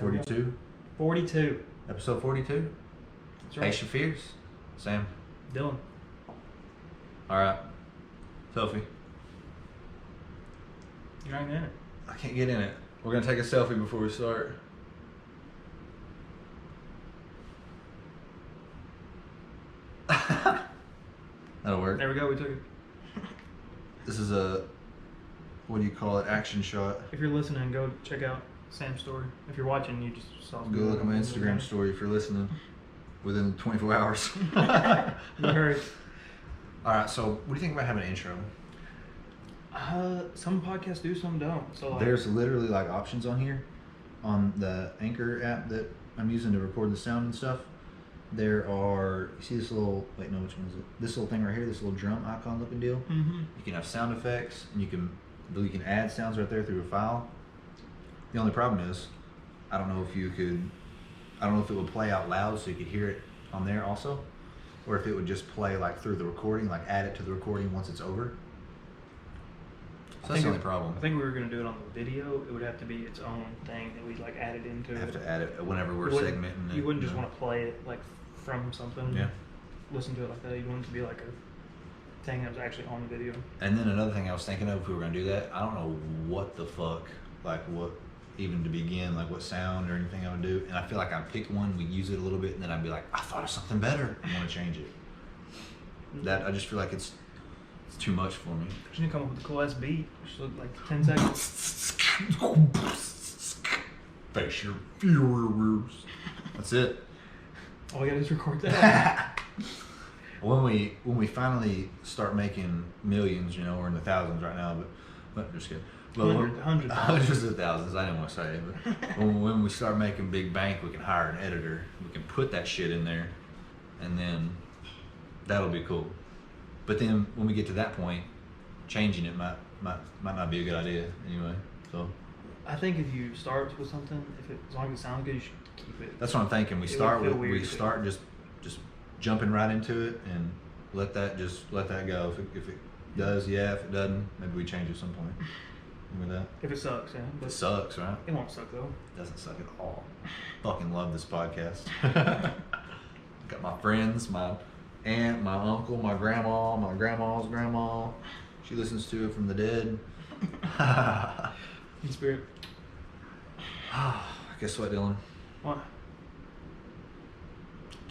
42? 42. Episode 42? That's right. Face your fears. Sam. Dylan. Alright. Selfie. You're not even in it. I can't get in it. We're going to take a selfie before we start. That'll work. There we go, we took it. This is a, what do you call it, action shot. If you're listening, go check out Sam's story. If you're watching, you just saw Go look at my Instagram story if you're listening within 24 hours. You heard. Alright, so what do you think about having an intro? Some podcasts do, some don't. So like, There's literally like options on here on the Anchor app that I'm using to record the sound and stuff. There are, you see this little, wait, no, which one is it? This little thing right here, this little drum icon looking deal. Mm-hmm. You can have sound effects, and you can add sounds right there through a file. The only problem is, I don't know if it would play out loud so you could hear it on there also, or if it would just play like through the recording, like add it to the recording once it's over. So that's the only problem. I think we were going to do it on the video. It would have to be its own thing that we like added into it. Have to add it whenever we're segmenting it. You wouldn't just want to play it like from something. Yeah. Listen to it like that. You'd want it to be like a thing that was actually on the video. And then another thing I was thinking of, if we were going to do that, I don't know what the fuck, like what, even to begin, like what sound or anything I would do. And I feel like I'd pick one, we'd use it a little bit, and then I'd be like, I thought of something better. I want to change it. That, I just feel like it's too much for me. You need to come up with a cool ass beat, which look like 10 seconds. Face your fears. That's it. All you gotta do is record that. When we finally start making millions, you know, we're in the thousands right now, but just kidding. But hundreds of thousands. I didn't want to say it, but when we start making big bank, we can hire an editor. We can put that shit in there, and then that'll be cool. But then when we get to that point, changing it might not be a good idea anyway. So I think if you start with something, as long as it sounds good, you should keep it. That's what I'm thinking. We start just jumping right into it and let that go. If it does, yeah. If it doesn't, maybe we change at some point. Remember that? If it sucks, yeah. It sucks, right? It won't suck though. It doesn't suck at all. Fucking love this podcast. Got my friends, my aunt, my uncle, my grandma, my grandma's grandma. She listens to it from the dead. In spirit. Guess what, Dylan? What?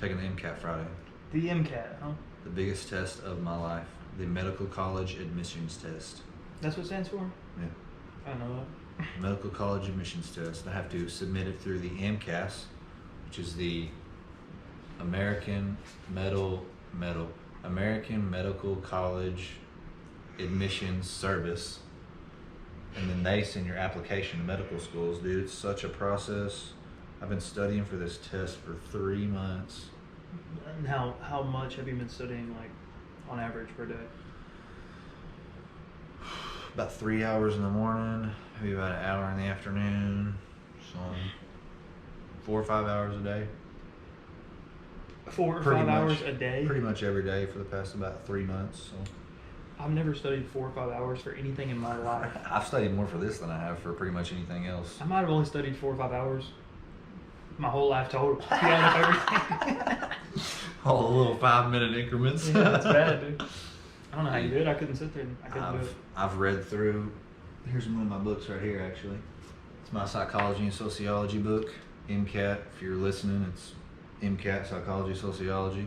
Taking the MCAT Friday. The MCAT, huh? The biggest test of my life. The medical college admissions test. That's what it stands for? Yeah. I don't know that. Medical college admissions test. I have to submit it through the MCAS, which is the American Medical College Admissions Service. And then they send your application to medical schools. Dude, it's such a process. I've been studying for this test for 3 months. And how much have you been studying, like, on average per day? About 3 hours in the morning, maybe about an hour in the afternoon. So 4 or 5 hours a day. 4 or 5 hours a day? Pretty much every day for the past about 3 months. So. I've never studied 4 or 5 hours for anything in my life. I've studied more for this than I have for pretty much anything else. I might have only studied 4 or 5 hours my whole life total. Yeah, everything. All the little 5-minute increments. Yeah, that's bad, dude. I don't know how you do it. I couldn't sit there. I couldn't do it. I've read through. Here's one of my books right here, actually. It's my psychology and sociology book. MCAT. If you're listening, it's MCAT, psychology, sociology.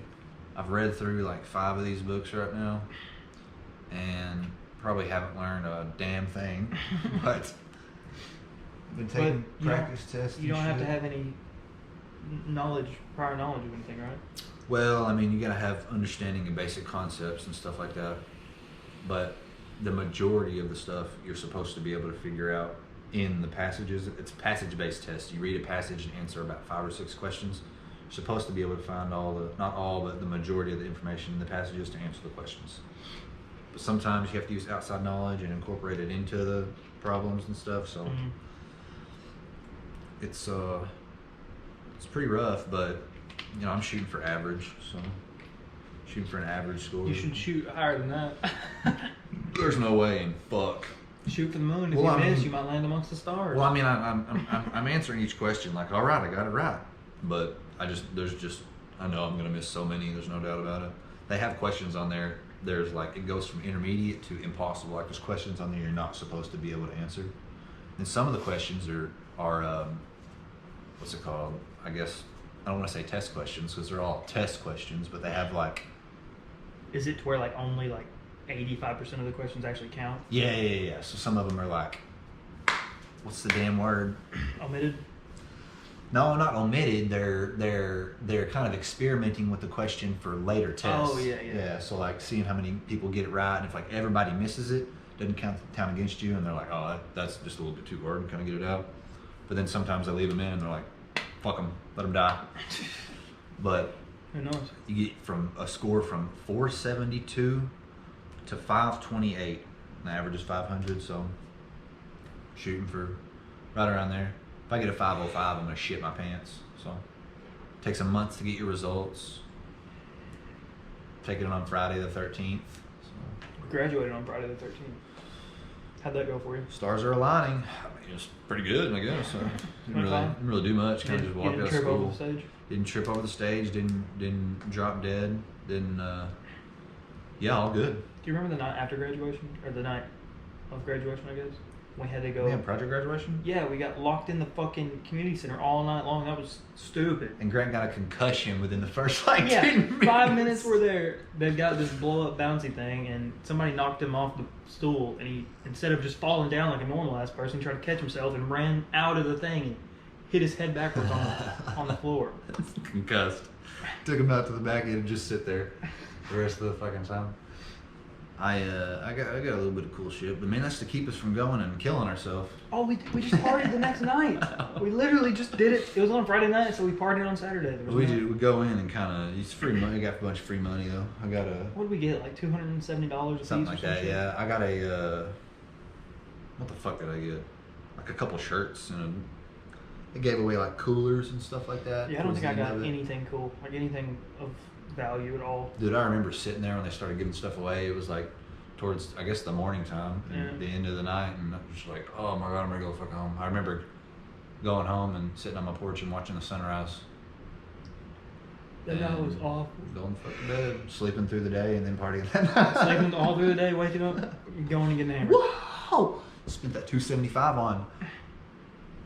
I've read through like 5 of these books right now, and probably haven't learned a damn thing. But I've been taking practice tests. You don't have to have any prior knowledge of anything, right? Well, I mean, you gotta have understanding of basic concepts and stuff like that. But the majority of the stuff you're supposed to be able to figure out in the passages. It's a passage-based test. You read a passage and answer about 5 or 6 questions. You're supposed to be able to find not all, but the majority of the information in the passages to answer the questions. But sometimes you have to use outside knowledge and incorporate it into the problems and stuff. So it's pretty rough, but you know, I'm shooting for average, so shooting for an average score. You should shoot higher than that. There's no way in fuck Shoot for the moon. If Well, you I miss, mean- you might land amongst the stars. Well, I mean, I'm answering each question like, all right, I got it right, but I know I'm gonna miss so many. There's no doubt about it. They have questions on there. There's like it goes from intermediate to impossible. Like there's questions on there you're not supposed to be able to answer, and some of the questions are what's it called? I guess I don't want to say test questions because they're all test questions, but they have like. Is it to where like only like 85% of the questions actually count? Yeah. So some of them are like, what's the damn word? Omitted? No, not omitted. They're kind of experimenting with the question for later tests. Oh, yeah. Yeah, so like seeing how many people get it right, and if like everybody misses it, doesn't count against you, and they're like, oh, that's just a little bit too hard, and kind of get it out. But then sometimes I leave them in, and they're like, fuck them, let them die. But Who knows? you get from a score from 472 to 528. And the average is 500, so shooting for right around there. If I get a 505, I'm gonna shit my pants. So it takes a month to get your results. Taking it on Friday the 13th. So. We graduated on Friday the 13th. How'd that go for you? Stars are aligning. I mean, it's pretty good, I guess. So didn't really do much. Kind of just walked out of trip school. over the stage? Didn't trip over the stage. Didn't drop dead. Didn't. Yeah, all good. Do you remember the night after graduation? Or the night of graduation, I guess? We had to go. Yeah, project graduation. Yeah, we got locked in the fucking community center all night long. That was stupid. And Grant got a concussion within the first like 10 Yeah, minutes. 5 minutes we're there. They've got this blow up bouncy thing, and somebody knocked him off the stool, and he, instead of just falling down like a normal ass person, tried to catch himself and ran out of the thing and hit his head backwards on the floor. Concussed. Took him out to the back end and just sit there the rest of the fucking time. I got a little bit of cool shit, but man, that's to keep us from going and killing ourselves. Oh, we just partied the next night. We literally just did it. It was on Friday night, so we partied on Saturday. There was We no- do. We go in and kind of. It's free money. I got a bunch of free money though. I got a What did we get? Like $270 a piece something or like some that. shit? Yeah, I got a. What the fuck did I get? Like a couple shirts and they gave away like coolers and stuff like that. Yeah, I don't towards think I the end got of it. anything cool, like anything of value at all. Dude, I remember sitting there when they started giving stuff away. It was like towards, I guess, the morning time and Yeah. the end of the night, and I was just like, oh my god, I'm gonna go fuck home. I remember going home and sitting on my porch and watching the sunrise. That guy was And awful. Going fuck to bed, sleeping through the day, and then partying that night. Sleeping all through the day, waking up, going and getting hammered. Whoa! Spent that $275 on,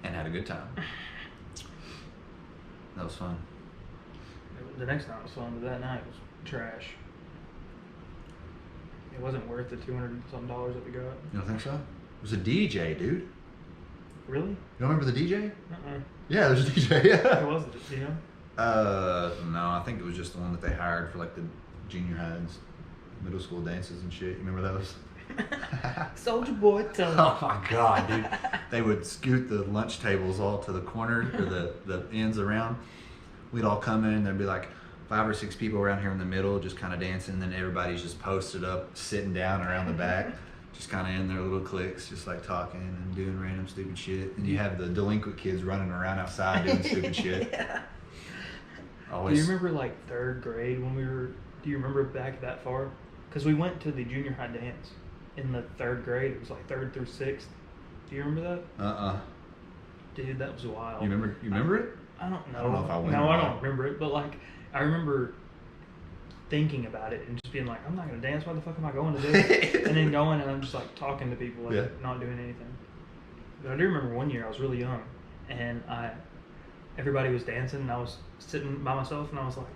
and had a good time. That was fun. The next night was fun, but that night was trash. It wasn't worth the $200-something that we got. You don't think so? It was a DJ, dude. You Really? don't remember the DJ? Uh-uh. Yeah, there's a DJ. Yeah. Who was it? Do you know? No, I think it was just the one that they hired for like the junior high and middle school dances and shit. You remember those? Soldier Boy, tell me. Oh my god, dude! They would scoot the lunch tables all to the corner or the ends around. We'd all come in. There'd be like 5 or 6 people around here in the middle, just kind of dancing. And then everybody's just posted up, sitting down around the back, just kind of in their little cliques, just like talking and doing random stupid shit. And you have the delinquent kids running around outside doing stupid shit. Yeah. Always. Do you remember like 3rd grade when we were? Do you remember back that far? Because we went to the junior high dance in the 3rd grade. It was like 3rd through 6th. Do you remember that? Dude, that was wild. You remember it? I don't know. I don't know if I went No, or I not. don't remember it. But like, I remember thinking about it and just being like, I'm not gonna dance. Why the fuck am I going to this? And then going and I'm just like talking to people, like Yeah. not doing anything. But I do remember one year I was really young, and everybody was dancing, and I was sitting by myself, and I was like,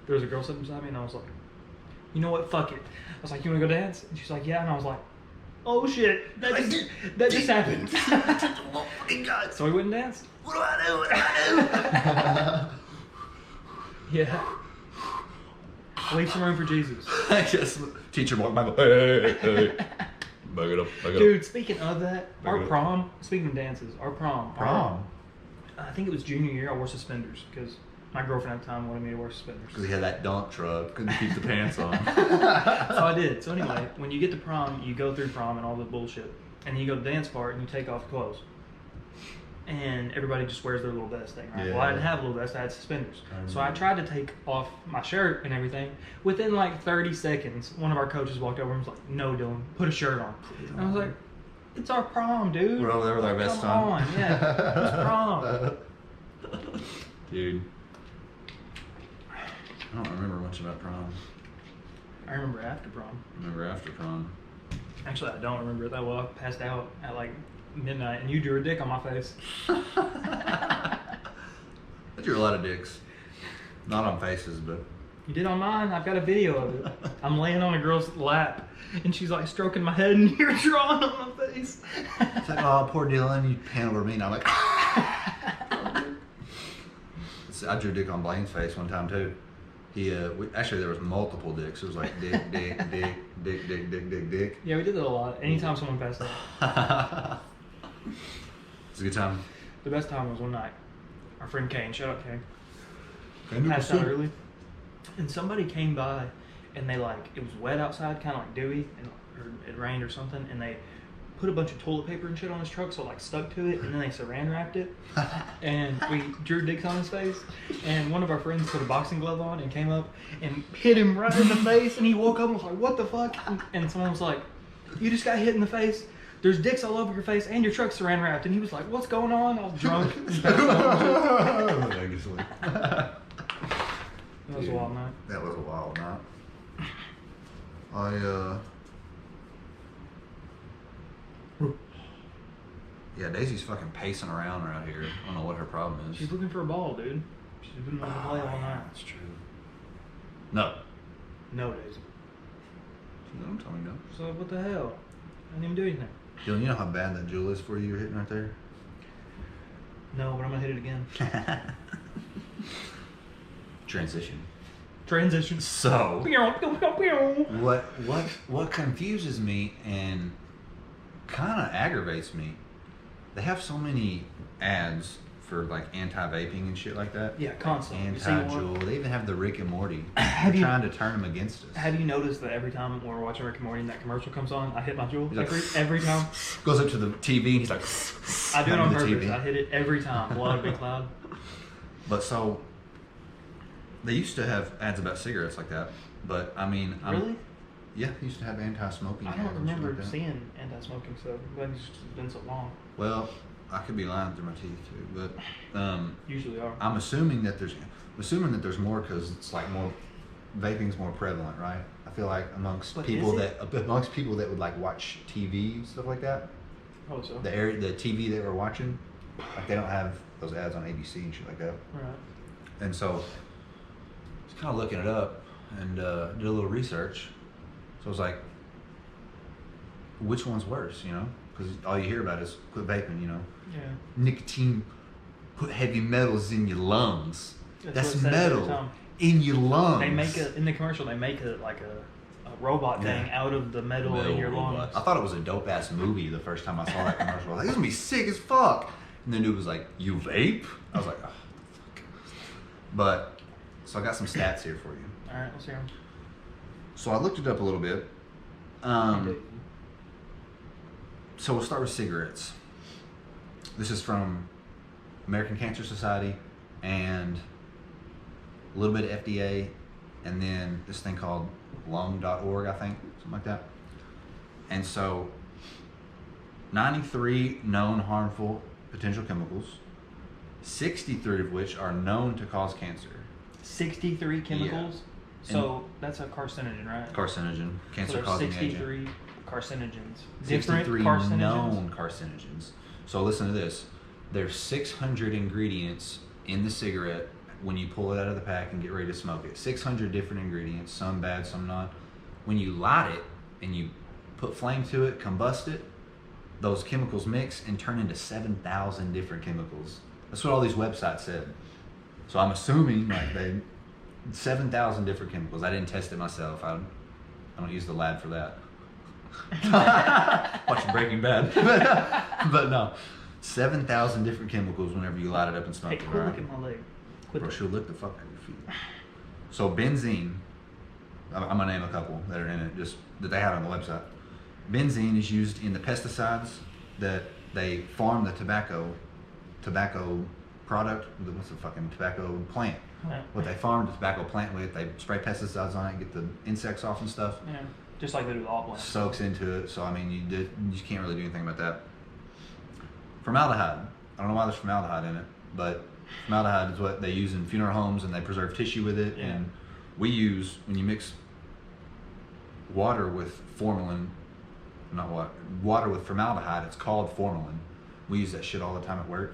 there was a girl sitting beside me, and I was like, you know what? Fuck it. I was like, you wanna go dance? And she's like, yeah. And I was like, oh shit, that just happened. So we went and danced. What do I do? What do I do? Yeah. Leave some room for Jesus. I just teacher walked by. Hey, hey. Back it up. Back it Dude, speaking of that, our Okay. prom, speaking of dances, our prom. Prom. I think it was junior year, I wore suspenders because my girlfriend at the time wanted me to wear suspenders. Because he had that dump truck, couldn't keep the pants on. So I did. So anyway, when you get to prom, you go through prom and all the bullshit. And then you go to the dance part and you take off clothes. And everybody just wears their little vest thing, right? Yeah. Well, I didn't have a little vest, I had suspenders. I So I remember. tried to take off my shirt and everything. Within like 30 seconds, one of our coaches walked over and was like, no, Dylan, put a shirt on. And I was like, It's our prom, dude. We're over there with our best Come time. on, yeah. It's prom. Dude. I don't remember much about prom. I remember after prom. Remember after prom. Actually, I don't remember it that well. I passed out at like midnight, and you drew a dick on my face. I drew a lot of dicks. Not on faces, but... You did on mine. I've got a video of it. I'm laying on a girl's lap, and she's like stroking my head, and you're drawing on my face. It's like, oh, poor Dylan, you pan over me, and I'm like... I drew a dick on Blaine's face one time, too. Actually, there was multiple dicks. It was like dick, dick, dick, dick, dick, dick, dick, dick. Yeah, we did that a lot. Anytime someone passed out. It's a good time. The best time was one night. Our friend Kane, shout out Kane, Kane passed out early. And somebody came by, and they like, it was wet outside, kind of like dewy, or it rained or something, and they put a bunch of toilet paper and shit on his truck, so it like stuck to it, and then they saran wrapped it, and we drew dicks on his face, and one of our friends put a boxing glove on and came up and hit him right in the face, and he woke up and was like, what the fuck? And someone was like, you just got hit in the face, there's dicks all over your face, and your truck's saran wrapped, and he was like, what's going on? I was drunk. That was a wild night. That was a wild night. Yeah, Daisy's fucking pacing around here. I don't know what her problem is. She's looking for a ball, dude. She's been on the play all night. That's true. No. No, Daisy. No, I'm telling you no. So what the hell? I didn't even do anything. Dylan, you know how bad that jewel is for you? You're hitting right there? No, but I'm gonna hit it again. Transition. So what confuses me and kind of aggravates me, they have so many ads for like anti-vaping and shit like that. Yeah, constantly. Anti-jewel. They even have the Rick and Morty. They're trying to turn them against us. Have you noticed that every time we're watching Rick and Morty and that commercial comes on, I hit my jewel every time? Goes up to the TV and he's like... I do it on purpose. I hit it every time. Blood, big cloud. But so... They used to have ads about cigarettes like that, but I mean... Really? Yeah, they used to have anti-smoking ads. I don't remember like seeing anti-smoking stuff, but it's just been so long. Well, I could be lying through my teeth too, but usually are. I'm assuming that there's more because it's like more vaping's more prevalent, right? I feel like amongst people that would like watch TV stuff like that. Oh, so the TV that we're watching, like they don't have those ads on ABC and shit like that. Right. And so I was kind of looking it up and did a little research. So I was like, which one's worse, you know? Because all you hear about is quit vaping, you know? Yeah. Nicotine put heavy metals in your lungs. That's what it says metal in your lungs. They make it in the commercial. They make it like a robot thing out of the metal in your lungs. I thought it was a dope ass movie the first time I saw that commercial. I was like, this is gonna be sick as fuck. And the dude was like, "You vape?" I was like, "Oh, fuck." But so I got some stats here for you. All right, let's hear them. So I looked it up a little bit. So we'll start with cigarettes. This is from American Cancer Society and a little bit of FDA, and then this thing called lung.org, I think, something like that. And so 93 known harmful potential chemicals, 63 of which are known to cause cancer. 63 chemicals? Yeah. So that's a carcinogen, right? Carcinogen, cancer-causing agent. 63 carcinogens. 63 carcinogens? known carcinogens. So listen to this. There's 600 ingredients in the cigarette when you pull it out of the pack and get ready to smoke it. 600 different ingredients, some bad, some not. When you light it and you put flame to it, combust it, those chemicals mix and turn into 7,000 different chemicals. That's what all these websites said. So I'm assuming like 7,000 different chemicals. I didn't test it myself. I don't use the lab for that. Watching Breaking Bad. but no. 7,000 different chemicals whenever you light it up and smoke it. Hey, quit licking my leg. Bro, she'll lick the fuck out of your feet. So benzene, I'm gonna name a couple that are in it, just that they have on the website. Benzene is used in the pesticides that they farm the tobacco product. What's the fucking tobacco plant? Yeah. What they farm the tobacco plant with, they spray pesticides on it, get the insects off and stuff. Yeah. Just like they do with all plants. soaks into it. So I mean, you just can't really do anything about that. Formaldehyde. I don't know why there's formaldehyde in it, but formaldehyde is what they use in funeral homes, and they preserve tissue with it. Yeah. And we use, when you mix water with formalin, not water with formaldehyde, it's called formalin. We use that shit all the time at work,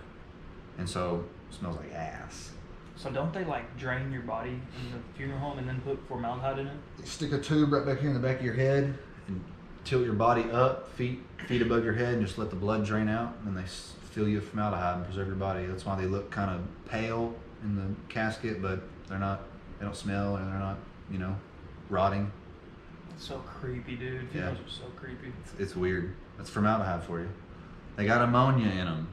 and so it smells like ass. So don't they like drain your body in the funeral home and then put formaldehyde in it? You stick a tube right back here in the back of your head and tilt your body up, feet above your head, and just let the blood drain out, and then they fill you with formaldehyde and preserve your body. That's why they look kind of pale in the casket, but they're not. They don't smell, and they're not, rotting. It's so creepy, dude. Funerals are so creepy. It's weird. That's formaldehyde for you. They got ammonia in them,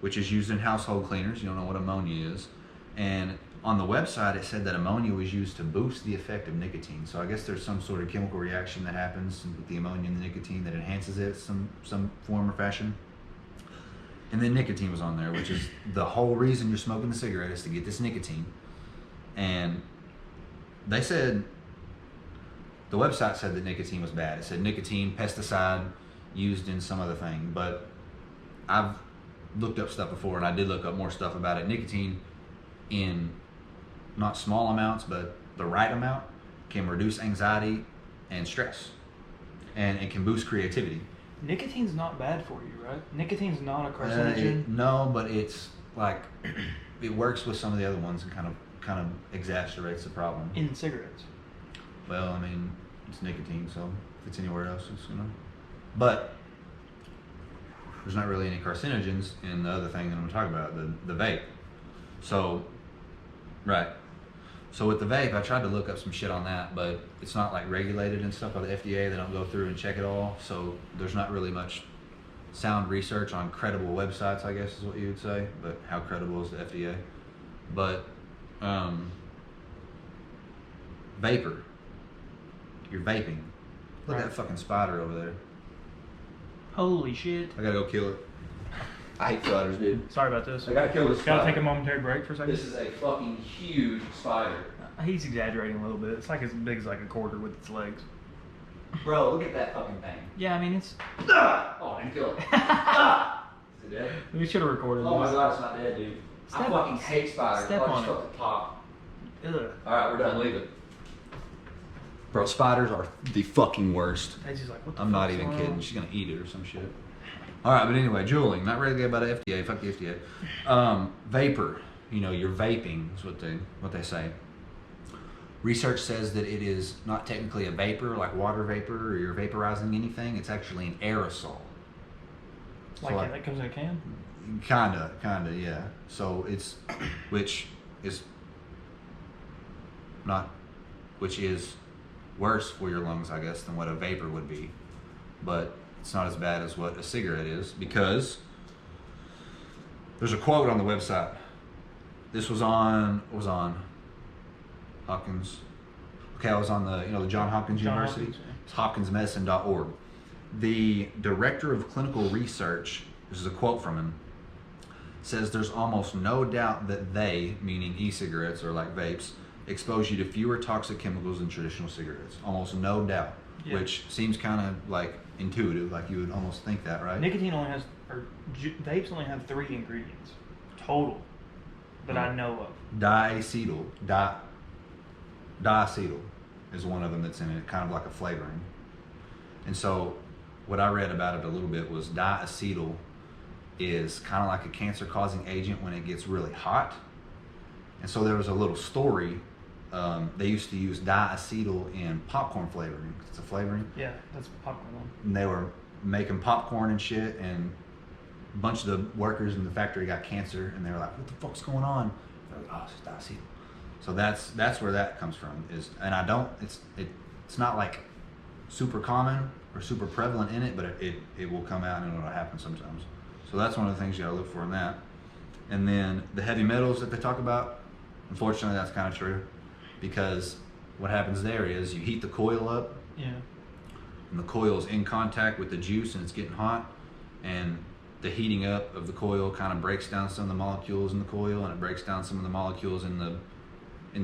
which is used in household cleaners. You don't know what ammonia is. And on the website, it said that ammonia was used to boost the effect of nicotine. So I guess there's some sort of chemical reaction that happens with the ammonia and the nicotine that enhances it some form or fashion. And then nicotine was on there, which is the whole reason you're smoking the cigarette is to get this nicotine. And they said, the website said that nicotine was bad. It said nicotine, pesticide, used in some other thing. But I've looked up stuff before, and I did look up more stuff about it. Nicotine, in not small amounts, but the right amount, can reduce anxiety and stress. And it can boost creativity. Nicotine's not bad for you, right? Nicotine's not a carcinogen. No, but it's like, it works with some of the other ones and kind of exacerbates the problem. In cigarettes. Well, I mean, it's nicotine, so if it's anywhere else, it's, But there's not really any carcinogens in the other thing that I'm going to talk about, the vape. So, right. So with the vape, I tried to look up some shit on that, but it's not like regulated and stuff by the FDA. They don't go through and check it all. So there's not really much sound research on credible websites, I guess is what you would say. But how credible is the FDA? But vapor. You're vaping. Look at that fucking spider over there. Holy shit. I gotta go kill it. I hate spiders, dude. Sorry about this. I gotta kill this spider. Gotta take a momentary break for a second. This is a fucking huge spider. He's exaggerating a little bit. It's like as big as like a quarter with its legs. Bro, look at that fucking thing. Yeah, I mean it's. Oh, I didn't kill it. Is it dead? We should have recorded Oh my this. god, it's not dead, dude. I fucking hate spiders. Step on it. The pop. Ugh. Alright, we're done. Leave it. Bro, spiders are the fucking worst. He's just like, what the I'm not fuck's even going kidding. on? She's gonna eat it or some shit. Alright, but anyway, juuling. Not ready to get about the FDA. Fuck the FDA. Vapor. You're vaping is what they say. Research says that it is not technically a vapor, like water vapor, or you're vaporizing anything. It's actually an aerosol. Like that comes in a can? Kinda, yeah. So which is worse for your lungs, I guess, than what a vapor would be. But it's not as bad as what a cigarette is, because there's a quote on the website. This was on Hopkins. Okay, I was on the John Hopkins University. Hopkins, yeah. It's hopkinsmedicine.org. The director of clinical research, this is a quote from him, says there's almost no doubt that they, meaning e-cigarettes or like vapes, expose you to fewer toxic chemicals than traditional cigarettes. Almost no doubt. Yeah. Which seems kind of like intuitive, like you would almost think that, right? Vapes only have 3 ingredients total that I know of. Diacetyl is one of them that's in it, kind of like a flavoring. And so what I read about it a little bit was diacetyl is kind of like a cancer-causing agent when it gets really hot. And so there was a little story. They used to use diacetyl in popcorn flavoring. It's a flavoring. Yeah, that's the popcorn one. And they were making popcorn and shit, and a bunch of the workers in the factory got cancer, and they were like, "What the fuck's going on?" They're like, "Oh, it's just diacetyl." So that's where that comes from. It's not like super common or super prevalent in it, but it will come out and it'll happen sometimes. So that's one of the things you gotta look for in that. And then the heavy metals that they talk about, unfortunately, that's kind of true, because what happens there is you heat the coil up, Yeah. and the coil is in contact with the juice and it's getting hot, and the heating up of the coil kind of breaks down some of the molecules in the coil, and it breaks down some of the molecules in the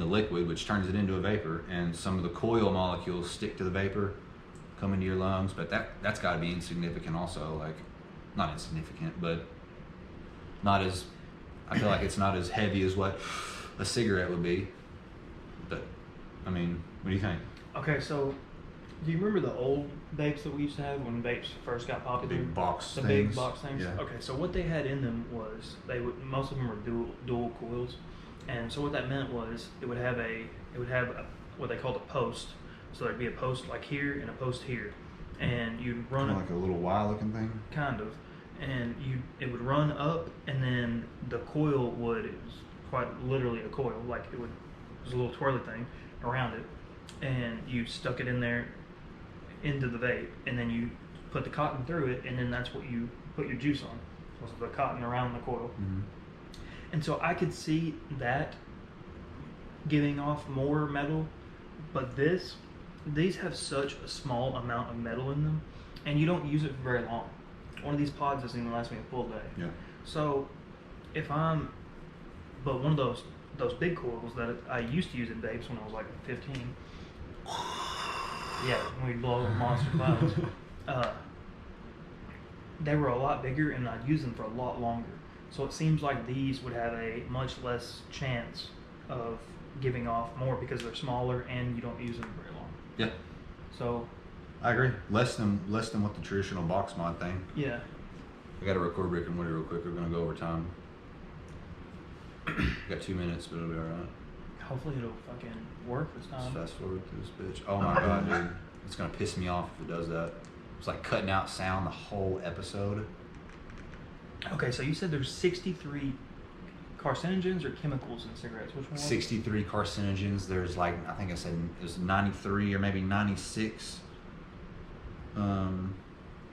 liquid, which turns it into a vapor, and some of the coil molecules stick to the vapor, come into your lungs, but that's got to be insignificant also. Like, not insignificant, but not as, I feel like it's not as heavy as what a cigarette would be. But, I mean, what do you think? Okay, so do you remember the old vapes that we used to have when vapes first got popular? Big box the things. big box things. Yeah. Okay, so what they had in them was most of them were dual coils, and so what that meant was it would have what they called a post. So there'd be a post like here and a post here, and you'd run Kind of like a little Y looking thing. kind of, and it would run up, and then the coil it was quite literally a coil, like it was a little twirly thing around it, and you stuck it in there into the vape, and then you put the cotton through it, and then that's what you put your juice on, was the cotton around the coil. Mm-hmm. And so I could see that giving off more metal, but these have such a small amount of metal in them, and you don't use it for very long. One of these pods doesn't even last me a full day. Yeah. So but one of those big coils that I used to use in vapes when I was like 15. Yeah, when we blow monster clouds. They were a lot bigger, and I'd use them for a lot longer. So it seems like these would have a much less chance of giving off more because they're smaller and you don't use them very long. Yeah. So I agree. Less than what the traditional box mod thing. yeah. I got to record Rick and Woody real quick. We're gonna go over time. Got 2 minutes, but it'll be alright. Hopefully it'll fucking work this Let's time. fast forward to this bitch. Oh my god, dude. It's gonna piss me off if it does that. It's like cutting out sound the whole episode. Okay, so you said there's 63 carcinogens or chemicals in cigarettes. Which one? 63 carcinogens. There's like, I think I said it was 93 or maybe 96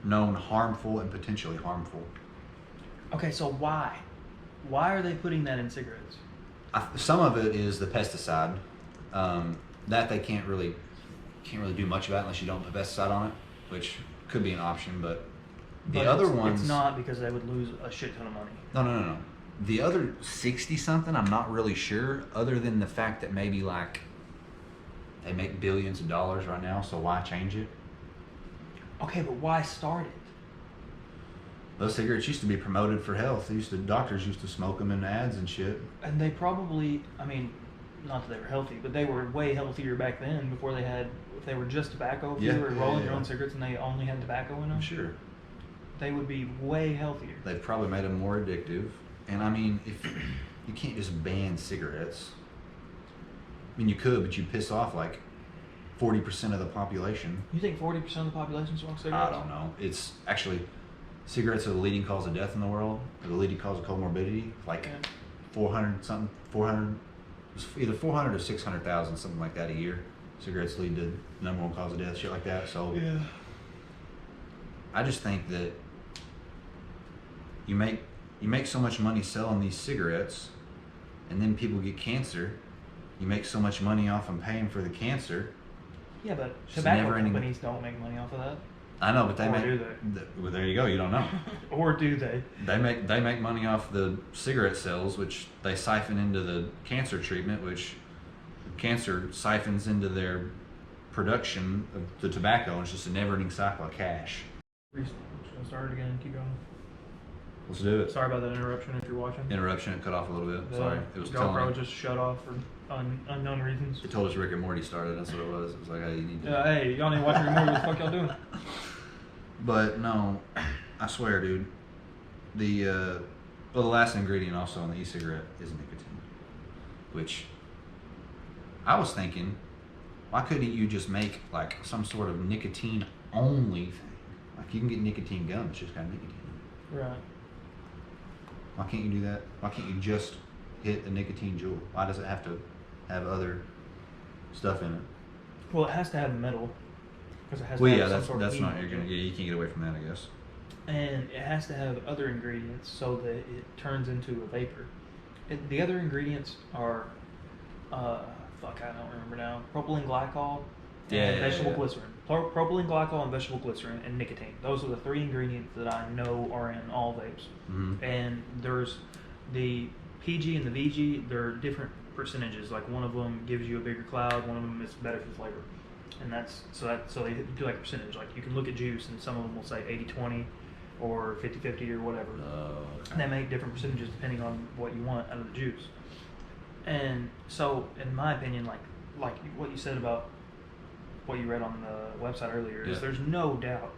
known harmful and potentially harmful. Okay, so why? Why are they putting that in cigarettes? Some of it is the pesticide. That they can't really do much about unless you don't put pesticide on it, which could be an option. But the other ones, it's not, because they would lose a shit ton of money. No. The other 60 something, I'm not really sure. Other than the fact that maybe like they make billions of dollars right now, so why change it? Okay, but why start it? Those cigarettes used to be promoted for health. Doctors used to smoke them in ads and shit. And they probably, I mean, not that they were healthy, but they were way healthier back then before if they were just tobacco, if you were rolling your own cigarettes and they only had tobacco in them. Sure. They would be way healthier. They've probably made them more addictive. And I mean, if you can't just ban cigarettes. I mean, you could, but you piss off like 40% of the population. You think 40% of the population smokes cigarettes? I don't know. It's actually, cigarettes are the leading cause of death in the world, or the leading cause of comorbidity. Like 400, either 400 or 600,000, something like that a year. Cigarettes lead to number one cause of death, shit like that. So yeah. I just think that you make so much money selling these cigarettes, and then people get cancer. You make so much money off them paying for the cancer. Yeah, but It's tobacco never-ending- companies don't make money off of that. I know, but they Or make. do they? Well, there you go. You don't know. Or do they? They make money off the cigarette sales, which they siphon into the cancer treatment, which cancer siphons into their production of the tobacco, and it's just a never-ending cycle of cash. Should I start it again? Keep going. Let's do it. Sorry about that interruption if you're watching. Interruption. It cut off a little bit. The Sorry. It was GoPro telling. just shut off for unknown reasons. It told us Rick and Morty started. That's what it was. It was like, hey, you need to. Hey, y'all need to watch Rick and Morty. What the fuck y'all doing? But no, I swear, dude. The last ingredient also in the e-cigarette is nicotine, which I was thinking, why couldn't you just make like some sort of nicotine only thing? Like you can get nicotine gum, it's just got nicotine in it. Right. Why can't you do that? Why can't you just hit a nicotine jewel? Why does it have to have other stuff in it? Well, it has to have metal. Because it has Well, to yeah, have some sort that's of not. heat. You can't get away from that, I guess. And it has to have other ingredients so that it turns into a vapor. The other ingredients are, I don't remember now. Propylene glycol and vegetable glycerin. Propylene glycol and vegetable glycerin and nicotine. Those are the three ingredients that I know are in all vapes. Mm-hmm. And there's the PG and the VG. They're different percentages. Like one of them gives you a bigger cloud. One of them is better for flavor. and so they do like a percentage. Like you can look at juice, and some of them will say 80-20 or 50-50 or whatever. Okay. And they make different percentages depending on what you want out of the juice. And so, in my opinion, like what you said about what you read on the website earlier, is there's no doubt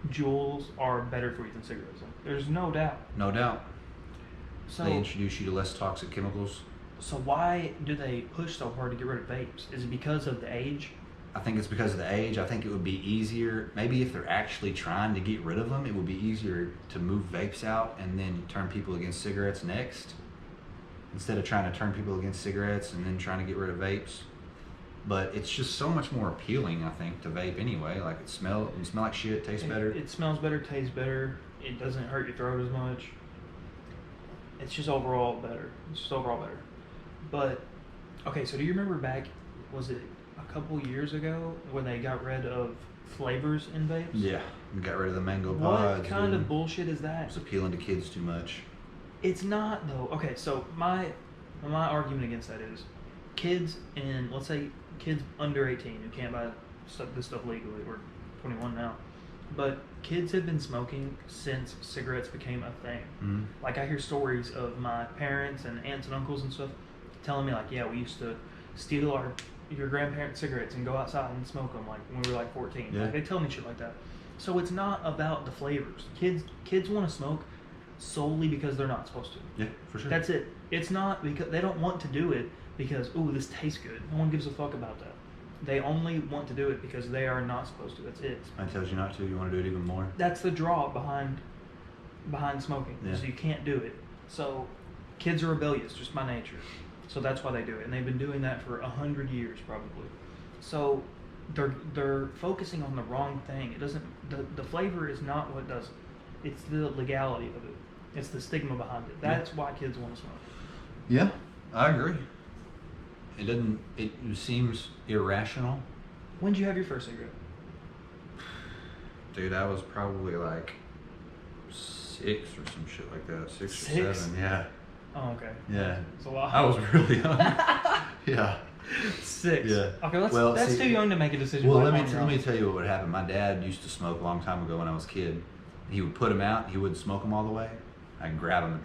Juuls are better for you than cigarettes. There's no doubt. No doubt. So They introduce you to less toxic chemicals. So why do they push so hard to get rid of vapes? Is it because of the age? I think it's because of the age. I think it would be easier, maybe if they're actually trying to get rid of them, it would be easier to move vapes out and then turn people against cigarettes next, instead of trying to turn people against cigarettes and then trying to get rid of vapes. But it's just so much more appealing, I think, to vape anyway. Like it smell like shit, tastes better. It smells better, tastes better. It doesn't hurt your throat as much. It's just overall better. But okay, so do you remember back? Was it a couple years ago when they got rid of flavors in vapes? Yeah, we got rid of the mango pods. What kind of bullshit is that? It's appealing to kids too much. It's not though. Okay, so my argument against that is kids in, let's say, kids under 18 who can't buy this stuff legally. We're 21 now, but kids have been smoking since cigarettes became a thing. Mm-hmm. Like I hear stories of my parents and aunts and uncles and stuff telling me like, yeah, we used to steal your grandparents' cigarettes and go outside and smoke them like when we were like 14. Yeah. Like they tell me shit like that. So it's not about the flavors. Kids want to smoke solely because they're not supposed to. Yeah, for sure. That's it. It's not because they don't want to do it because, ooh, this tastes good. No one gives a fuck about that. They only want to do it because they are not supposed to. That's it. Somebody tells you not to, you want to do it even more. That's the draw behind smoking. Yeah. So you can't do it. So kids are rebellious just by nature. So that's why they do it. And they've been doing that for 100 years probably. So they're focusing on the wrong thing. It doesn't, the flavor is not what does it. It's the legality of it. It's the stigma behind it. That's why kids want to smoke. Yeah, I agree. It seems irrational. When did you have your first cigarette? Dude, I was probably like 6 or some shit like that. 6 6? or 7, yeah. Oh, okay. Yeah. It's a lot. I was really young. Yeah. 6. Yeah. Okay, Well, that's see, too young to make a decision. Well, right let on your me own. tell you what would happen. My dad used to smoke a long time ago when I was a kid. He would put them out. He wouldn't smoke them all the way. I'd grab them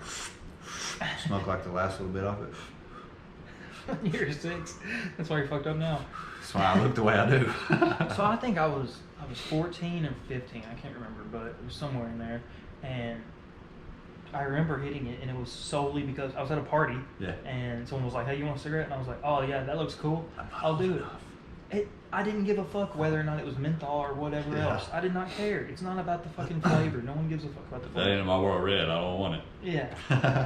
and smoke like the last little bit off it. You're 6. That's why you're fucked up now. That's why I look the way I do. So I think I was 14 or 15. I can't remember, but it was somewhere in there. And I remember hitting it, and it was solely because I was at a party. Yeah. And someone was like, "Hey, you want a cigarette?" And I was like, "Oh yeah, that looks cool. I'll do it." I didn't give a fuck whether or not it was menthol or whatever else. I did not care. It's not about the fucking flavor. No one gives a fuck about the That flavor. ain't in my world red. I don't want it. Yeah.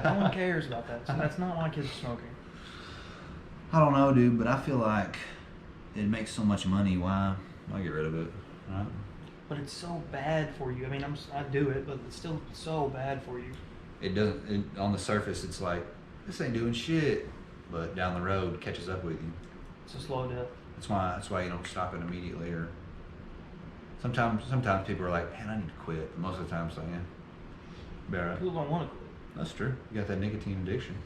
No one cares about that. So that's not why kids are smoking. I don't know, dude, but I feel like it makes so much money. Why get rid of it? Right? But it's so bad for you. I mean, I do it, but it's still so bad for you. It doesn't. On the surface, it's like this ain't doing shit, but down the road, catches up with you. It's a slow death. That's why you don't stop it immediately. Or sometimes people are like, man, I need to quit. But most of the time, it's like, yeah, be all right. People don't want to quit. That's true. You got that nicotine addiction.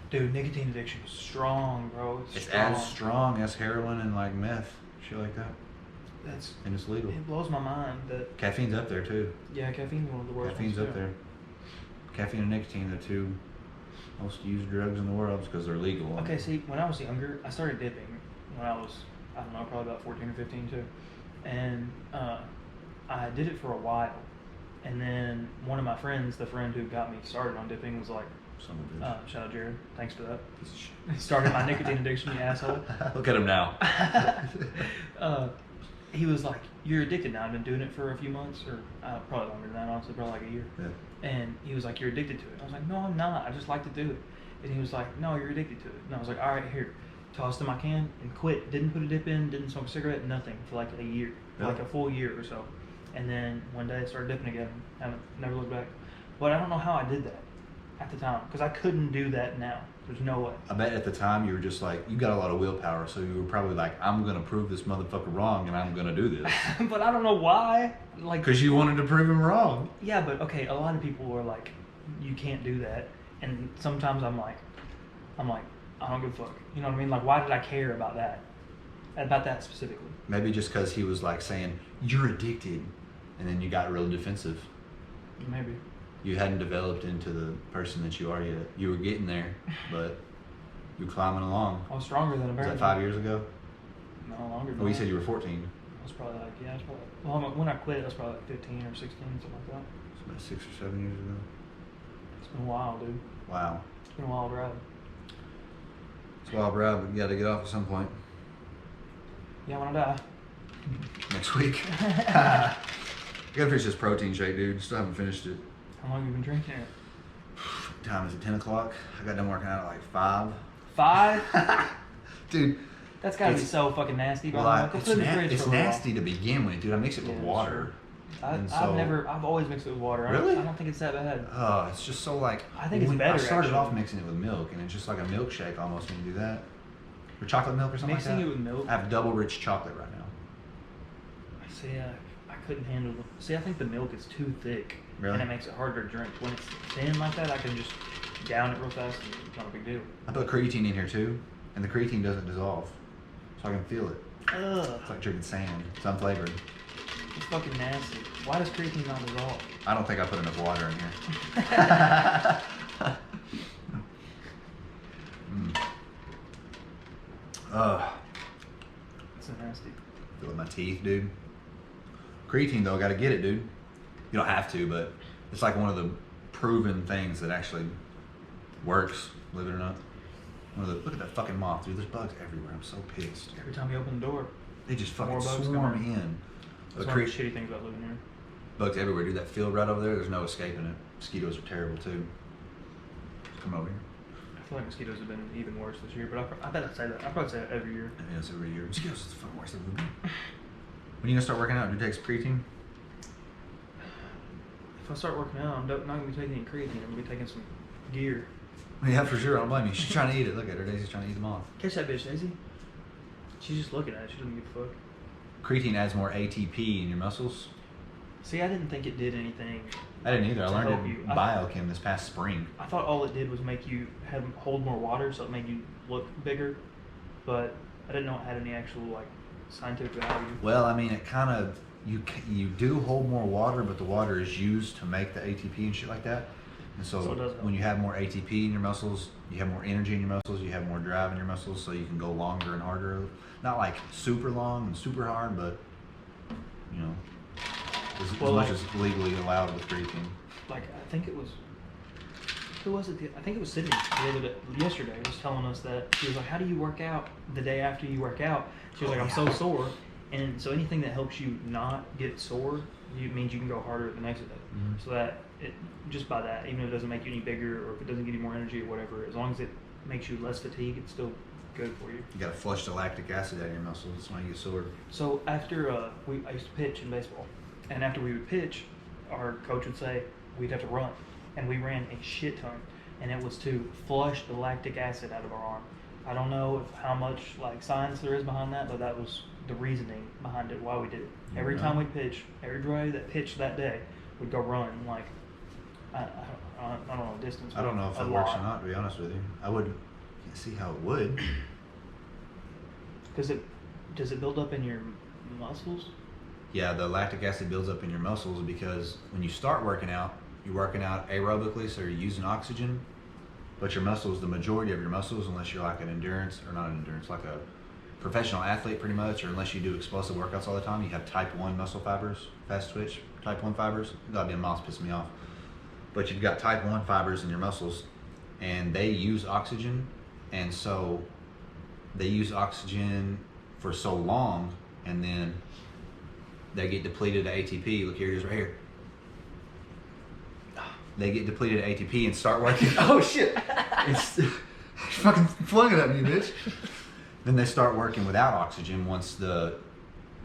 Dude, nicotine addiction is strong, bro. It's as strong as heroin and like meth, shit like that, That's and it's legal. It blows my mind that Caffeine's up there too. yeah, caffeine's one of the worst. Caffeine's ones, up too. there. Caffeine and nicotine are the two most used drugs in the world because they're legal. Okay, see, when I was younger, I started dipping when I was, I don't know, probably about 14 or 15 too. And I did it for a while. And then one of my friends, the friend who got me started on dipping, was like, Son of a bitch. shout out Jared, thanks for that. Piece of shit. He started my nicotine addiction, you asshole. Look at him now. He was like, you're addicted now. I've been doing it for a few months, or probably longer than that, honestly, probably like a year. Yeah. And he was like, you're addicted to it. I was like, no, I'm not. I just like to do it. And he was like, no, you're addicted to it. And I was like, all right, here. Tossed in my can and quit. Didn't put a dip in, didn't smoke a cigarette, nothing for like a year, for like a full year or so. And then one day I started dipping again. Haven't never looked back. But I don't know how I did that at the time, because I couldn't do that now. There's no way. I bet at the time you were just like, you got a lot of willpower, so you were probably like, I'm gonna prove this motherfucker wrong, and I'm gonna do this. But I don't know why. Like, Because you wanted to prove him wrong. yeah, but okay, a lot of people are like, you can't do that. And sometimes I'm like, I don't give a fuck. You know what I mean? Like, why did I care about that? About that specifically. Maybe just because he was like saying, you're addicted. And then you got real defensive. Maybe. You hadn't developed into the person that you are yet. You were getting there, but you're climbing along. I was stronger than a Was bear. that 5 years ago? No, longer than Oh, you that. said you were 14. I was probably like, yeah, I was probably, well, when I quit, I was probably like 15 or 16, something like that. It's about 6 or 7 years ago. It's been a while, dude. Wow. It's been a wild ride. It's a wild ride, but you got to get off at some point. Yeah, when I die. Next week. I got to finish this protein shake, dude. Still haven't finished it. How long have you been drinking it? What time is it? 10 o'clock? I got done working out at like 5. 5? Dude. That's gotta be It's- so fucking nasty. By Well, the way. Go put it in the fridge it's for a while. nasty to begin with, dude. I mix it with Yeah, water. And so- I've always mixed it with water. Really? I don't think it's that bad. It's just so like. I think it's when better, I started actually. off mixing it with milk, and it's just like a milkshake almost when you do that. Or chocolate milk or something Mixing like it that. with milk. I have double rich chocolate right now. See, I couldn't handle it. See, I think the milk is too thick. Really? And it makes it harder to drink. When it's thin like that, I can just down it real fast and it's not a big deal. I put creatine in here too, and the creatine doesn't dissolve, so I can feel it. Ugh. It's like drinking sand. It's unflavored. It's fucking nasty. Why does creatine not dissolve? I don't think I put enough water in here. It's so nasty. Feel it in my teeth, dude. Creatine though, gotta get it, dude. You don't have to, but it's like one of the proven things that actually works, believe it or not. Look at that fucking moth, dude. There's bugs everywhere. I'm so pissed. Every time you open the door, They just fucking More bugs swarm come in. that's But one of the shitty things about living here. bugs everywhere, dude. That field right over there, there's no escaping it. Mosquitoes are terrible too. Come over here. I feel like mosquitoes have been even worse this year, but I bet I'd say that. I'd probably say that every year. I mean, it's every year. Mosquitoes is the fucking worst thing we've been. When you gonna start working out? Do you take some creatine? If I start working out, I'm not going to be taking any creatine. I'm going to be taking some gear. Yeah, for sure. I don't blame you. She's trying to eat it. Look at her. Daisy's trying to eat them off. Catch that bitch, Daisy. She's just looking at it. She doesn't give a fuck. Creatine adds more ATP in your muscles. See, I didn't think it did anything. I didn't either. I To learned help it you. in biochem this past spring. I thought all it did was make you hold more water, so it made you look bigger. But I didn't know it had any actual like scientific value. Well, I mean, it kind of you do hold more water, but the water is used to make the ATP and shit like that. And so it does help. when you have more ATP in your muscles, you have more energy in your muscles, you have more drive in your muscles, so you can go longer and harder. Not like super long and super hard, but you know, as much as legally allowed with creatine. Like I think it was. Who was it? I think it was Sydney the other day, yesterday. Was telling us that she was like, "How do you work out the day after you work out?" She was like, "I'm so sore," and so anything that helps you not get sore, means you can go harder the next day. Mhm. So that it just by that, even if it doesn't make you any bigger or if it doesn't give you more energy or whatever, as long as it makes you less fatigued, it's still good for you. You gotta flush the lactic acid out of your muscles. That's why you get sore. So after I used to pitch in baseball, and after we would pitch, our coach would say we'd have to run, and we ran a shit ton, and it was to flush the lactic acid out of our arm. I don't know how much like science there is behind that, but that was the reasoning behind it, why we did it. Every time we pitch, everybody that pitched that day would go run like I don't know distance. I don't know if a that works lot. or not, to be honest with you. I can't see how it would. Does it build up in your muscles? Yeah, the lactic acid builds up in your muscles because when you start working out, you're working out aerobically, so you're using oxygen. But your muscles, the majority of your muscles, unless you're like an endurance, or not an endurance, like a professional athlete pretty much, or unless you do explosive workouts all the time, you have type 1 muscle fibers, fast twitch, type 1 fibers. Goddamn mouse pissing me off. But you've got type 1 fibers in your muscles, and they use oxygen, and so they use oxygen for so long, and then they get depleted of ATP. Look here, it is right here. They get depleted of ATP and start working. Oh shit! It's fucking flung it at me, bitch. Then they start working without oxygen once the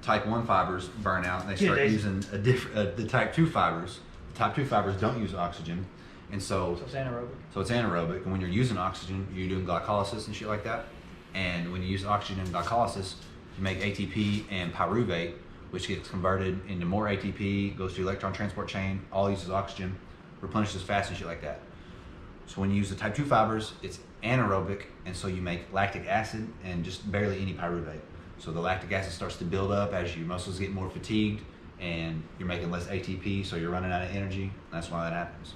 type 1 fibers burn out, and they start using the type 2 fibers. The type 2 fibers don't use oxygen, and So it's anaerobic. so it's anaerobic, and when you're using oxygen, you're doing glycolysis and shit like that. And when you use oxygen and glycolysis, you make ATP and pyruvate, which gets converted into more ATP, goes to the electron transport chain, all uses oxygen, replenishes fast and shit like that. So when you use the type 2 fibers, it's anaerobic, and so you make lactic acid and just barely any pyruvate. So the lactic acid starts to build up as your muscles get more fatigued, and you're making less ATP, so you're running out of energy. That's why that happens.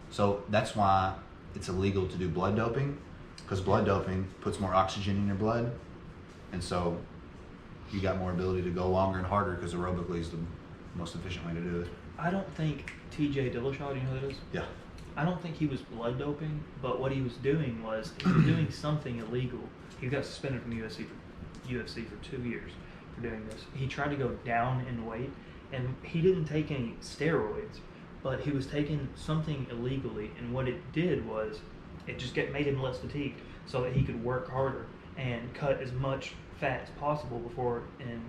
So that's why it's illegal to do blood doping, because blood doping puts more oxygen in your blood, and so you got more ability to go longer and harder, because aerobically is the most efficient way to do it. I don't think TJ Dillashaw, do you know who that is? Yeah. I don't think he was blood doping, but what he was doing was he was doing something illegal. He got suspended from the UFC for 2 years for doing this. He tried to go down in weight, and he didn't take any steroids, but he was taking something illegally, and what it did was it just made him less fatigued so that he could work harder and cut as much fat as possible and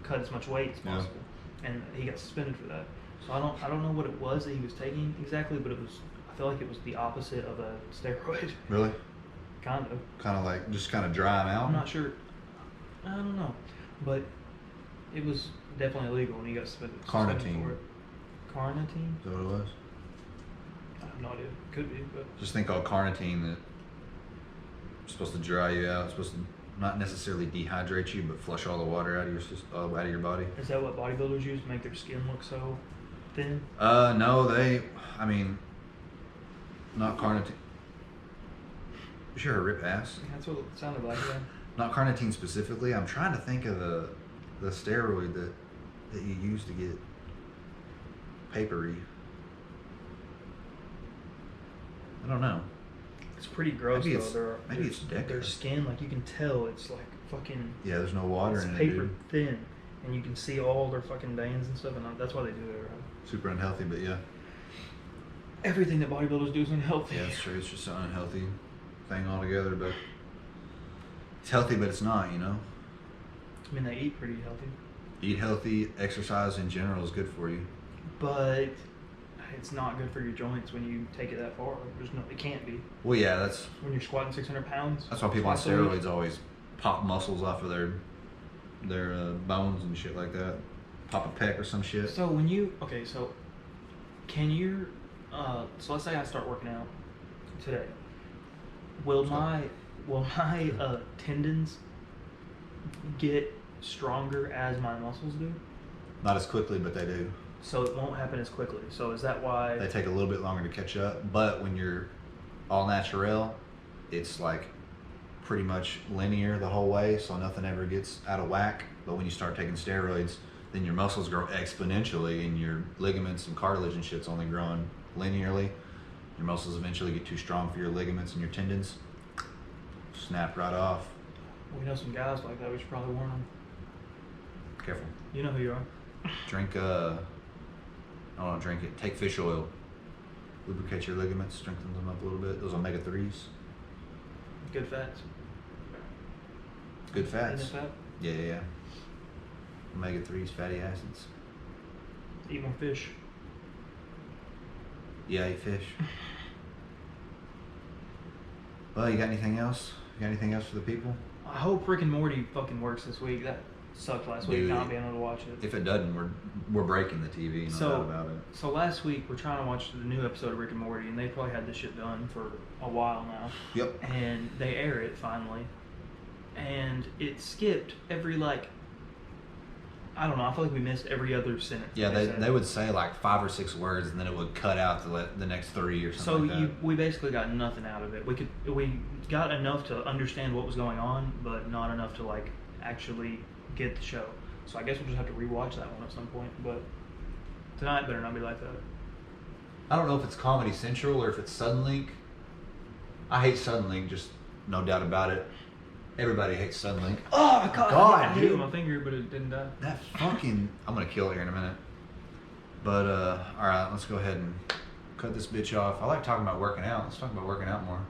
cut as much weight as possible. And he got suspended for that. So I don't know what it was that he was taking exactly, but I feel like it was the opposite of a steroid. Really? Kind of. Kind of like just kind of dry him out. I'm not sure. I don't know, but it was definitely illegal when he got suspended for it. Carnitine? Is that what it was? I have no idea. Could be, but Just think called carnitine that it's supposed to dry you out. It's supposed to not necessarily dehydrate you, but flush all the water out of your body. Is that what bodybuilders use to make their skin look so thin? No, not carnitine. You sure a rip ass? Yeah, that's what it sounded like. Yeah. Not carnitine specifically. I'm trying to think of the steroid that you use to get papery. I don't know. It's pretty gross Maybe though. it's Deca. Their skin, like you can tell, it's like fucking. Yeah, there's no water it's in it. paper Dude. thin, and you can see all their fucking veins and stuff, and that's why they do it. Right? Super unhealthy, but yeah. Everything that bodybuilders do is unhealthy. Yeah, it's true. It's just an unhealthy thing altogether, but it's healthy, but it's not, you know? I mean, they eat pretty healthy. Eat healthy, exercise in general is good for you. But it's not good for your joints when you take it that far. It can't be. Well, yeah, that's When you're squatting 600 pounds. why people on steroids always pop muscles off of their bones and shit like that. Pop a pec or some shit. So can you, so let's say I start working out today. Will my tendons get stronger as my muscles do? Not as quickly, but they do. So it won't happen as quickly. So is that why? They take a little bit longer to catch up, but when you're all natural, it's like pretty much linear the whole way, so nothing ever gets out of whack. But when you start taking steroids, then your muscles grow exponentially, and your ligaments and cartilage and shit's only growing linearly. Your muscles eventually get too strong for your ligaments and your tendons. Snap right off. We know some guys like that. We should probably warn them. Careful. You know who you are. Drink don't drink it. Take fish oil. Lubricate your ligaments, strengthens them up a little bit. Those omega-3s. Good fats. Good fats. Isn't it fat? Yeah. Omega-3s, fatty acids. Eat more fish. Yeah, eat fish. Well, you got anything else? You got anything else for the people? I hope Rick and Morty fucking works this week. That sucked last week, Dude, not being able to watch it. If it doesn't, we're breaking the TV. No doubt about it. So last week we're trying to watch the new episode of Rick and Morty, and they probably had this shit done for a while now. Yep. And they air it finally, and it skipped every I don't know. I feel like we missed every other sentence. Yeah, they would say like 5 or 6 words, and then it would cut out the next 3 or something like that. We basically got nothing out of it. We got enough to understand what was going on, but not enough to actually get the show. So I guess we'll just have to rewatch that one at some point. But tonight better not be like that. I don't know if it's Comedy Central or if it's Suddenlink. I hate Suddenlink, just no doubt about it. Everybody hates Suddenlink. Oh God, I hit it dude. with my finger, but it didn't die. That fucking... I'm going to kill it here in a minute. But, alright, let's go ahead and cut this bitch off. I like talking about working out. Let's talk about working out more.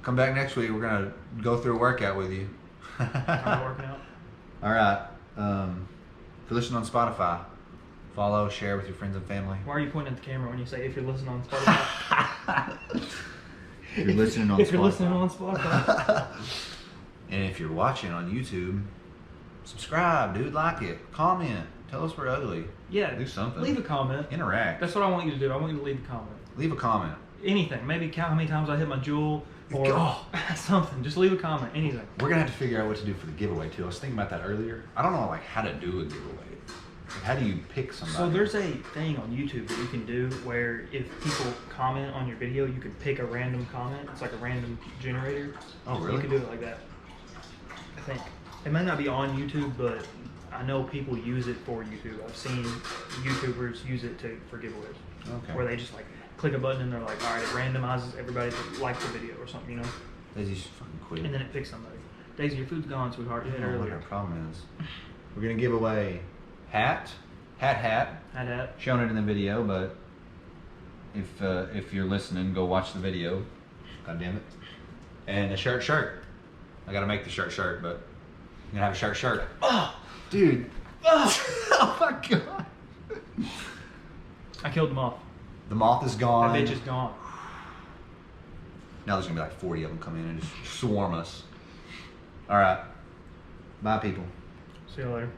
Come back next week. We're going to go through a workout with you. I'm working out. Alright. If you're listening on Spotify, follow, share with your friends and family. Why are you pointing at the camera when you say if you're listening on Spotify? If you're listening on if you're listening on Spotify. And if you're watching on YouTube, subscribe, dude. Like it. Comment. Tell us we're ugly. Yeah. Do something. Leave a comment. Interact. That's what I want you to do. I want you to leave a comment. Leave a comment. Anything. Maybe count how many times I hit my jewel. or Oh. something. Just leave a comment, anything. We're gonna have to figure out what to do for the giveaway too. I was thinking about that earlier. I don't know like how to do a giveaway. Like, how do you pick somebody? So there's a thing on YouTube that you can do where if people comment on your video, you can pick a random comment. It's like a random generator. Oh, really? You can do it like that. I think it might not be on YouTube, but I know people use it for YouTube. I've seen YouTubers use it for giveaways. Okay. Where they just like click a button and they're like, all right, it randomizes everybody that liked the video or something, you know? Daisy's fucking quit. And then it picks somebody. Daisy, your food's gone, sweetheart. You I had don't know what earlier. our problem is. We're gonna give away hat. Had that. Shown it in the video, but if you're listening, go watch the video. God damn it. And a shirt. I gotta make the shirt, but I'm gonna have a shirt. Oh, dude. Oh my god. I killed them off. The moth is gone. That bitch is gone. Now there's gonna be like 40 of them come in and just swarm us. All right. Bye, people. See you later.